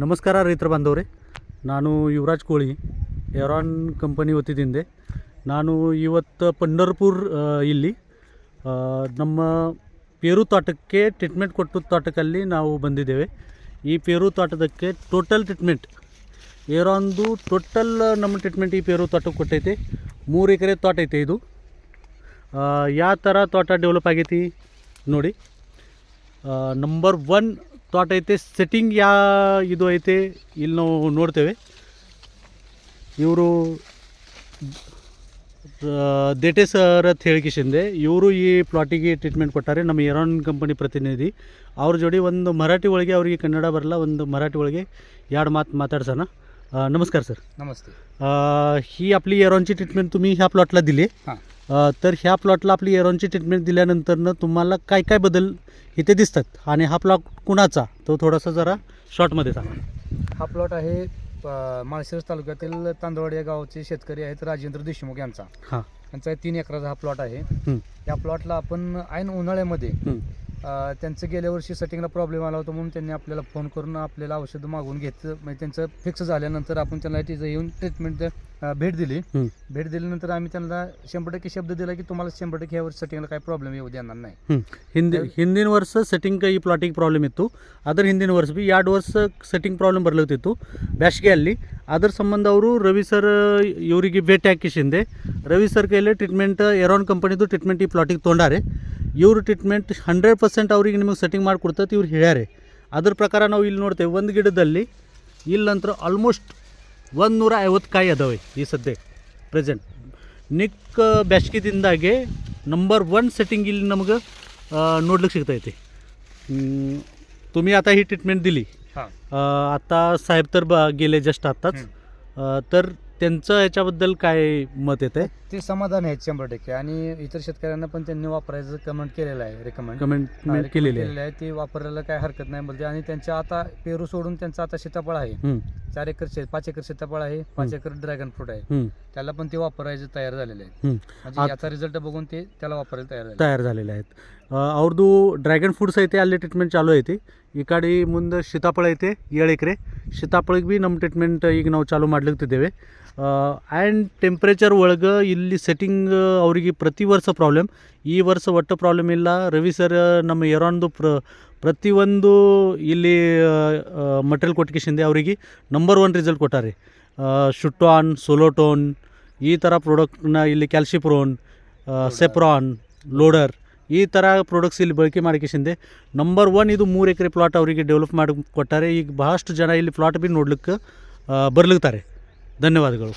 ನಮಸ್ಕಾರ ರೈತರ ಬಾಂಧವರೇ, ನಾನು ಯುವರಾಜ್ ಕೋಳಿ ಎರಾನ್ ಕಂಪನಿ ವತಿಯಿಂದ ನಾನು ಇವತ್ತು ಪಂಢರಪುರ ಇಲ್ಲಿ ನಮ್ಮ ಪೇರು ತೋಟಕ್ಕೆ ಟ್ರೀಟ್ಮೆಂಟ್ ಕೊಟ್ಟು ತೋಟಕ್ಕಲ್ಲಿ ನಾವು ಬಂದಿದ್ದೇವೆ. ಈ ಪೇರು ತೋಟದಕ್ಕೆ ಟೋಟಲ್ ಟ್ರೀಟ್ಮೆಂಟ್ ಎರಾನ್ದು ಟೋಟಲ್ ನಮ್ಮ ಟ್ರೀಟ್ಮೆಂಟ್ ಈ ಪೇರು ತೋಟಕ್ಕೆ ಕೊಟ್ಟೈತೆ. 3 ಎಕರೆ ತೋಟ ಐತೆ. ಇದು ಯಾವ ಥರ ತೋಟ ಡೆವಲಪ್ ಆಗೈತಿ ನೋಡಿ. ನಂಬರ್ 1 ತೋಟ ಐತೆ. ಸೆಟ್ಟಿಂಗ್ ಇದು ಐತೆ ಇಲ್ಲಿ ನಾವು ನೋಡ್ತೇವೆ. ಇವರು ದೇಟೆ ಸರ್ ಅಂತ ಹೇಳಿಕಿಸಿಂದೆ ಇವರು ಈ ಪ್ಲಾಟಿಗೆ ಟ್ರೀಟ್ಮೆಂಟ್ ಕೊಟ್ಟಾರೆ. ನಮ್ಮ ಎರಾನ್ ಕಂಪನಿ ಪ್ರತಿನಿಧಿ ಅವ್ರ ಜೋಡಿ ಒಂದು ಮರಾಠಿ ಒಳಗೆ, ಅವರಿಗೆ ಕನ್ನಡ ಬರಲ್ಲ, ಒಂದು ಮರಾಠಿ ಒಳಗೆ 2 ಮಾತು माताडसाना. नमस्कार सर. नमस्ते. ही आपली एरॉनची ट्रीटमेंट तुम्ही ह्या प्लॉटला दिली. तर ह्या प्लॉटला आपली एरॉनची ट्रीटमेंट दिल्यानंतरनं तुम्हाला काय काय बदल इथे दिसतात आणि हा प्लॉट कुणाचा तो थोडासा जरा शॉर्टमध्ये सांगा. हा प्लॉट आहे माळशिरस तालुक्यातील तांदवाडी या गावचे शेतकरी आहेत राजेंद्र देशमुख यांचा. हां, त्यांचा 3 एकराचा हा प्लॉट आहे. या प्लॉटला आपण ऐन उन्हाळ्यामध्ये त्यांचं गेल्या वर्षी सेटिंगला प्रॉब्लेम आला होता म्हणून त्यांनी आपल्याला फोन करून आपल्याला औषधं मागवून घेतलं. म्हणजे त्यांचं फिक्स झाल्यानंतर आपण त्यांना तिथं येऊन ट्रीटमेंट भेट दिली. भेट दिल्यानंतर आम्ही त्यांना 100% शब्द दिला की तुम्हाला 100% ह्या वर्षी सेटिंगला काही प्रॉब्लेम येऊ देणार नाही. ಹಿಂದಿನ ವರ್ಷ ಸೆಟ್ಟಿಂಗ್ ಈ ಪ್ಲಾಟಿಗೆ ಪ್ರಾಬ್ಲಮ್ ಇತ್ತು. ಅದರ ಹಿಂದಿನ ವರ್ಷ ಬಿ 2 ವರ್ಷ ಸೆಟ್ಟಿಂಗ್ ಪ್ರಾಬ್ಲಮ್ ಬರ್ಲತ್ತಿತ್ತು ಬೇಸಿಗೆಯಲ್ಲಿ. ಅದರ ಸಂಬಂಧ ಅವರು ರವಿ ಸರ್ ಇವರಿಗೆ ಭೇಟಿ ಹಾಕಿಸಿಂದೆ ರವಿ ಸರ್ ಕೈಯಲ್ಲಿ ಟ್ರೀಟ್ಮೆಂಟ್ ಎರಾನ್ ಕಂಪನಿದು ಟ್ರೀಟ್ಮೆಂಟ್ ಈ ಪ್ಲಾಟಿಗೆ ತೊಗೊಂಡಾರೆ. ಇವರು ಟ್ರೀಟ್ಮೆಂಟ್ 100% ಅವ್ರಿಗೆ ನಿಮಗೆ ಸೆಟ್ಟಿಂಗ್ ಮಾಡಿಕೊಡ್ತೈತಿ ಇವ್ರು ಹೇಳ್ಯಾರೆ. ಅದ್ರ ಪ್ರಕಾರ ನಾವು ಇಲ್ಲಿ ನೋಡ್ತೇವೆ, ಒಂದು ಗಿಡದಲ್ಲಿ ಇಲ್ಲಂತರ ಆಲ್ಮೋಸ್ಟ್ 150 ಕಾಯಿ ಅದಾವೆ ಈ ಸದ್ಯ ಪ್ರೆಸೆಂಟ್. ನಿಕ್ ಬ್ಯಾಸ್ಗಿದಿಂದಾಗೆ ನಂಬರ್ 1 ಸೆಟ್ಟಿಂಗ್ ಇಲ್ಲಿ ನಮಗೆ ನೋಡ್ಲಿಕ್ಕೆ ಸಿಗ್ತೈತಿ. तुम्ही आता ही ट्रीटमेंट दिली. आता साहेब तर गेले जस्ट आत्ताच. तर त्यांचं याच्याबद्दल काय मत येतं आहे? ते समाधान आहेत 100%. आणि इतर शेतकऱ्यांना पण त्यांनी वापरायचं कमेंट केलेलं आहे. कमेंट केलेली आहे. ते वापरायला काय हरकत नाही बोलते. आणि त्यांच्या आता पेरू सोडून त्यांचं आता सीताफळ आहे. 4 एकर 5 एकर सीताफळ आहे, 5 एकर ड्रॅगन फ्रूट आहे. त्याला पण ते वापरायचं तयार झालेले आहेत. म्हणजे याचा रिझल्ट बघून ते त्याला वापरायला तयार झालेले आहेत. ಅವ್ರದ್ದು ಡ್ರ್ಯಾಗನ್ ಫ್ರೂಟ್ಸ್ ಐತೆ, ಅಲ್ಲಿ ಟ್ರೀಟ್ಮೆಂಟ್ ಚಾಲೂ ಐತಿ. ಈ ಕಡೆ ಮುಂದೆ ಸೀತಾಫಳ ಐತೆ 7 ಎಕರೆ. ಸೀತಾಫಳಿಗೆ ಭೀ ನಮ್ಮ ಟ್ರೀಟ್ಮೆಂಟ್ ಈಗ ನಾವು ಚಾಲೂ ಮಾಡ್ಲಿಕ್ತಿದ್ದೇವೆ. ಆ್ಯಂಡ್ ಟೆಂಪ್ರೇಚರ್ ಒಳಗೆ ಇಲ್ಲಿ ಸೆಟ್ಟಿಂಗ್ ಅವರಿಗೆ ಪ್ರತಿ ವರ್ಷ ಪ್ರಾಬ್ಲಮ್. ಈ ವರ್ಷ ಒಟ್ಟು ಪ್ರಾಬ್ಲಮ್ ಇಲ್ಲ. ರವಿ ಸರ್ ನಮ್ಮ ಎರಾನ್ದು ಪ್ರತಿಯೊಂದು ಇಲ್ಲಿ ಮಟೀರಿಯಲ್ ಕೊಟ್ಟಿಸಿಂದೆ ಅವರಿಗೆ ನಂಬರ್ 1 ರಿಸಲ್ಟ್ ಕೊಟ್ಟಾರೆ. ಶುಟಾನ್, ಸೋಲೋಟೋನ್ ಈ ಥರ ಪ್ರಾಡಕ್ಟ್ನ ಇಲ್ಲಿ ಕ್ಯಾಲ್ಸಿಪ್ರೋನ್, ಸೆಪ್ರಾನ್, ಲೋಡರ್ ಈ ಥರ ಪ್ರಾಡಕ್ಟ್ಸ್ ಇಲ್ಲಿ ಬಳಕೆ ಮಾಡಿಕಿಸಿಂದೆ ನಂಬರ್ 1 ಇದು 3 ಎಕರೆ ಪ್ಲಾಟ್ ಅವರಿಗೆ ಡೆವಲಪ್ ಮಾಡಿ ಕೊಟ್ಟಾರೆ. ಈಗ ಬಹಳಷ್ಟು ಜನ ಇಲ್ಲಿ ಪ್ಲಾಟ್ ಭೀ ನೋಡ್ಲಿಕ್ಕೆ ಬರ್ಲಿಕ್ತಾರೆ. ಧನ್ಯವಾದಗಳು.